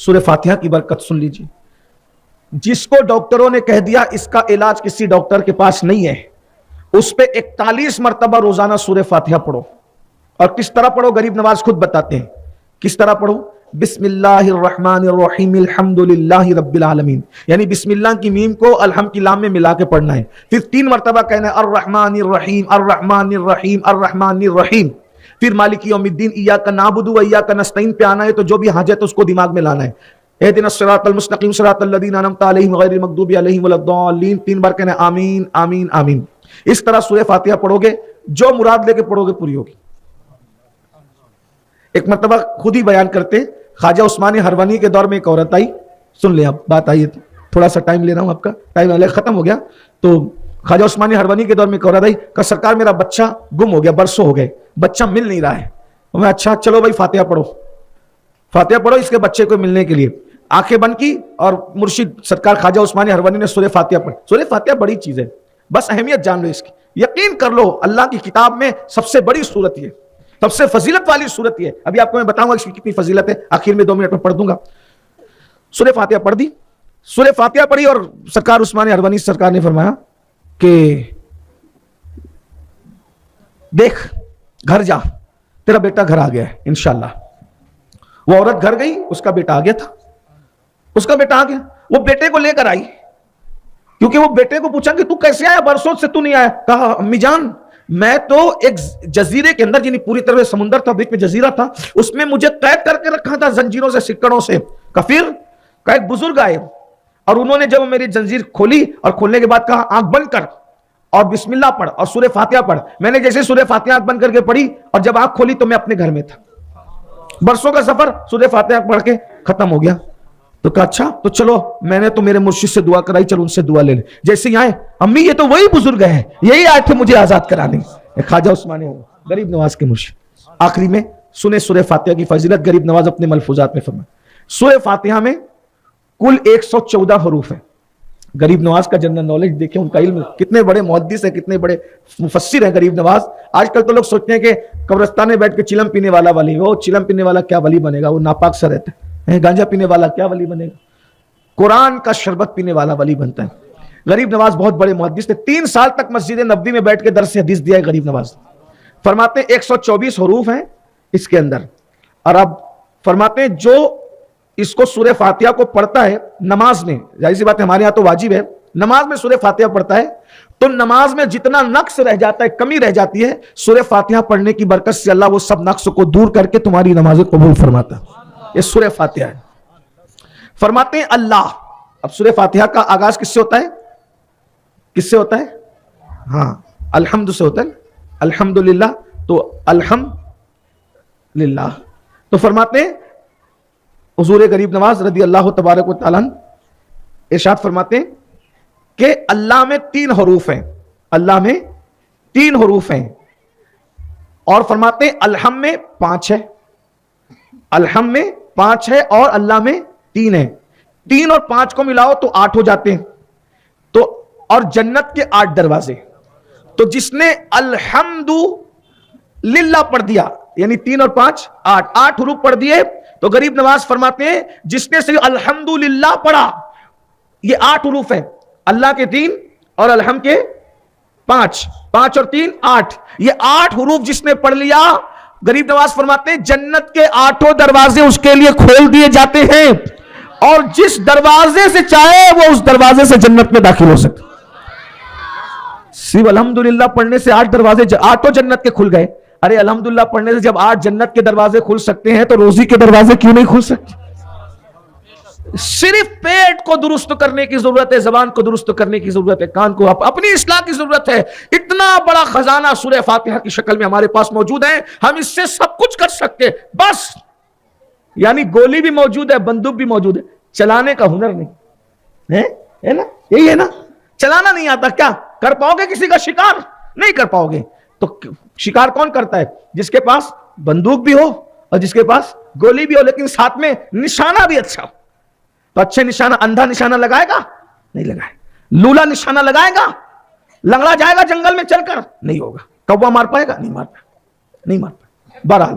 سورہ فاتحہ کی برکت سن لیجیے. جس کو ڈاکٹروں نے کہہ دیا اس کا علاج کسی ڈاکٹر کے پاس نہیں ہے, اس پہ 41 مرتبہ روزانہ سورہ فاتحہ پڑھو. اور کس طرح پڑھو غریب نواز خود بتاتے ہیں کس طرح پڑھو. بسم اللہ الرحمن الرحیم الحمدللہ رب العالمین, یعنی بسم اللہ کی میم کو الحمد کی لام میں ملا کے پڑھنا ہے. پھر 3 مرتبہ کہنا ہے الرحمن الرحیم الرحمن الرحیم الرحمن الرحیم. پھر مالک یوم الدین ایاک نعبد و ایاک نستعین پہ آنا ہے, تو جو بھی حاجت ہے اس کو دماغ میں لانا ہے. اہدنا الصراط المستقیم صراط الذین انعمت علیہم غیر المغضوب علیہم ولا الضالین. 3 بار کہنا ہے آمین آمین آمین. اس طرح سورہ فاتحہ پڑھو گے, جو مراد لے کے پڑھو گے پوری ہوگی. ایک مرتبہ خود ہی بیان کرتے, خواجہ عثمان ہروانی کے دور میں ایک عورت آئی. سن لیں اب بات آئی, تھوڑا سا ٹائم لے رہا ہوں, آپ کا ٹائم ختم ہو گیا. تو خواجہ عثمان ہروانی کے دور میں ایک عورت آئی, کہ سرکار میرا بچہ گم ہو گیا, برسوں ہو گئے, بچہ مل نہیں رہا ہے. میں اچھا چلو بھائی فاتحہ پڑھو, فاتحہ پڑھو اس کے بچے کو ملنے کے لیے. آنکھیں بند کی اور مرشد سرکار خواجہ عثمان ہروانی نے سورہ فاتحہ پڑھی. سورہ فاتحہ بڑی چیز ہے, بس اہمیت جان لو اس کی, یقین کر لو اللہ کی کتاب میں سب سے بڑی سورت یہ, سب سے فضیلت والی سورت یہ. ابھی آپ کو میں بتاؤں گا اس کی کتنی فضیلت ہے, آخر میں 2 منٹ میں پڑھ دوں گا. سورہ فاتحہ پڑھ دی, سورہ فاتحہ پڑھی, اور سرکار عثمان ہروانی سرکار نے فرمایا کہ دیکھ گھر جا, تیرا بیٹا گھر آ گیا ہے انشاءاللہ. وہ عورت گھر گئی, اس کا بیٹا آ گیا تھا, اس کا بیٹا آ گیا. وہ بیٹے کو لے کر آئی, کیونکہ وہ بیٹے کو پوچھا کہ تو کیسے آیا, برسوں سے تو نہیں آیا. کہا امی جان میں تو ایک جزیرے کے اندر, یعنی پوری طرح سمندر تھا, بیچ میں جزیرہ تھا, اس میں مجھے قید کر کے رکھا تھا زنجیروں سے, سکڑوں سے. پھر ایک بزرگ آئے اور انہوں نے جب میری زنجیر کھولی, اور کھولنے کے بعد کہا آنکھ بند کر اور بسم اللہ پڑھ اور سورہ فاتحہ پڑھ. میں نے جیسے سورہ فاتحہ آنکھ بند کر کے پڑھی, اور جب آنکھ کھولی تو میں اپنے گھر میں تھا. برسوں کا سفر سورہ فاتحہ پڑھ کے ختم ہو گیا. تو کہا اچھا تو چلو, میں نے تو میرے مرشد سے دعا کرائی, چلو ان سے دعا لے لیں. جیسے ہی آئے, امی یہ تو وہی بزرگ ہیں, یہی آئے تھے مجھے آزاد کرانے. خواجہ عثمان غریب نواز کے مرشد. آخری میں سنے سورہ فاتحہ کی فضیلت, غریب نواز اپنے ملفوظات میں فرمائے. سورہ فاتحہ میں کل 114 حروف ہیں. غریب نواز کا جنرل نالج دیکھیں, ان کا علم, کتنے بڑے محدث ہیں, کتنے بڑے مفسر ہیں غریب نواز. آج کل تو لوگ سوچتے ہیں کہ قبرستان میں بیٹھ کے چلم پینے والا ولی, وہ چلم پینے والا کیا ولی بنے گا, وہ ناپاک سا رہتا ہے. گانجا پینے والا کیا ولی بنے گا, قرآن کا شربت پینے والا ولی بنتا ہے. غریب نواز بہت بڑے محدث تھے, 3 سال تک مسجد نبوی میں بیٹھ کے درس حدیث دیا ہے غریب نواز. فرماتے ہیں 124 حروف ہیں اس کے اندر, اور اب فرماتے ہیں جو اس کو سورہ فاتحہ کو پڑھتا ہے نماز میں, ظاہر سی بات ہے ہمارے ہاں تو واجب ہے, نماز میں سورہ فاتحہ پڑھتا ہے تو نماز میں جتنا نقص رہ جاتا ہے, کمی رہ جاتی ہے, سورہ فاتحہ پڑھنے کی برکت سے اللہ وہ سب نقص کو دور کر کے تمہاری نماز قبول فرماتا ہے. یہ سورہ فاتحہ ہے. فرماتے ہیں اللہ. اب سورہ فاتحہ کا آغاز کس سے ہوتا ہے, کس سے ہوتا ہے, ہاں الحمد سے ہوتا ہے, الحمدللہ. تو الحمدللہ. تو فرماتے ہیں حضور غریب نواز رضی اللہ تبارک و تعالیٰ ارشاد فرماتے ہیں کہ اللہ میں 3 حروف ہیں, اللہ میں 3 حروف ہیں, اور فرماتے ہیں الحم میں 5 ہے, الحم میں 5 ہے اور اللہ میں 3 ہے. 3 اور 5 کو ملاؤ تو 8 ہو جاتے ہیں. تو اور جنت کے 8 دروازے. تو جس نے الحمد للہ پڑھ دیا, یعنی 3 اور 5 8 حروف پڑھ دیے, تو غریب نواز فرماتے ہیں جس نے صرف الحمدللہ پڑھا, یہ 8 حروف ہیں, اللہ کے 3 اور الحمد کے 5, 5 اور 3 8, یہ 8 حروف جس نے پڑھ لیا, غریب نواز فرماتے ہیں جنت کے 8 دروازے اس کے لیے کھول دیے جاتے ہیں, اور جس دروازے سے چاہے وہ اس دروازے سے جنت میں داخل ہو سکتے. صرف الحمدللہ پڑھنے سے 8 دروازے 8 جنت کے کھل گئے. ارے الحمدللہ پڑھنے سے جب 8 جنت کے دروازے کھل سکتے ہیں تو روزی کے دروازے کیوں نہیں کھل سکتے. صرف پیٹ کو درست کرنے کی ضرورت ہے, زبان کو درست کرنے کی ضرورت ہے, کان کو اپنی اصلاح کی ضرورت ہے. اتنا بڑا خزانہ سورہ فاتحہ کی شکل میں ہمارے پاس موجود ہے, ہم اس سے سب کچھ کر سکتے ہیں. بس یعنی گولی بھی موجود ہے, بندوق بھی موجود ہے, چلانے کا ہنر نہیں ہے نا, یہی ہے نا, چلانا نہیں آتا. کیا کر پاؤ گے کسی کا شکار؟ نہیں کر پاؤ گے. تو شکار کون کرتا ہے؟ جس کے پاس بندوق بھی ہو اور جس کے پاس گولی بھی ہو, لیکن ساتھ میں نشانہ بھی اچھا ہو. تو اچھے نشانہ, اندھا نشانہ لگائے گا نہیں لگائے, لولا نشانہ لگائے گا, لنگڑا جائے گا جنگل میں چل کر نہیں ہوگا, کوا مار پائے گا نہیں مار پائے, نہیں مار پائے. بہرحال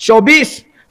24।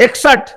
61।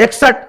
61।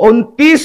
29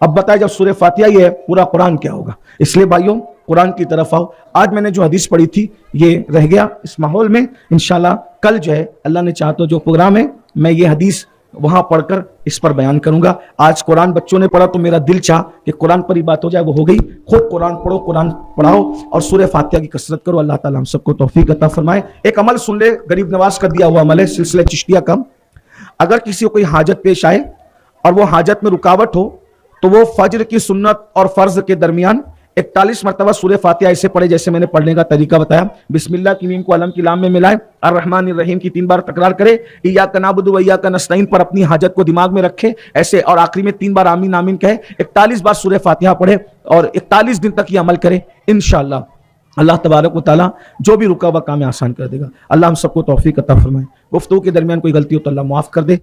اب بتائے جب سورہ فاتحہ ہی ہے پورا قرآن کیا ہوگا؟ اس لیے بھائیوں قرآن کی طرف آؤ. آج میں نے جو حدیث پڑھی تھی یہ رہ گیا اس ماحول میں. انشاءاللہ کل جو ہے اللہ نے چاہا تو جو پروگرام ہے میں یہ حدیث وہاں پڑھ کر اس پر بیان کروں گا. آج قرآن بچوں نے پڑھا تو میرا دل چاہ کہ قرآن پر ہی بات ہو جائے, وہ ہو گئی. خود قرآن پڑھو, قرآن پڑھاؤ اور سورہ فاتحہ کی کثرت کرو. اللہ تعالیٰ ہم سب کو توفیق عطا فرمائے. ایک عمل سن لے, غریب نواز کا دیا ہوا عمل ہے, سلسلہ چشتیہ کا. اگر کسی کو کوئی حاجت پیش آئے اور وہ حاجت میں رکاوٹ ہو تو وہ فجر کی سنت اور فرض کے درمیان 41 مرتبہ سورہ فاتحہ ایسے پڑھے جیسے میں نے پڑھنے کا طریقہ بتایا. بسم اللہ کی میم کو علم کی لام میں ملائے, الرحمن الرحیم کی 3 بار تکرار کرے, ایاک نعبد و ایاک نستعین پر اپنی حاجت کو دماغ میں رکھے ایسے, اور آخری میں 3 بار آمین آمین کہے. 41 بار سورہ فاتحہ پڑھے اور 41 دن تک یہ عمل کرے. انشاءاللہ اللہ تبارک و تعالیٰ جو بھی رکا ہوا کام ہے آسان کر دے گا. اللہ ہم سب کو توفیق عطا فرمائے. گفتگو کے درمیان کوئی غلطی ہو تو اللہ معاف کر دے.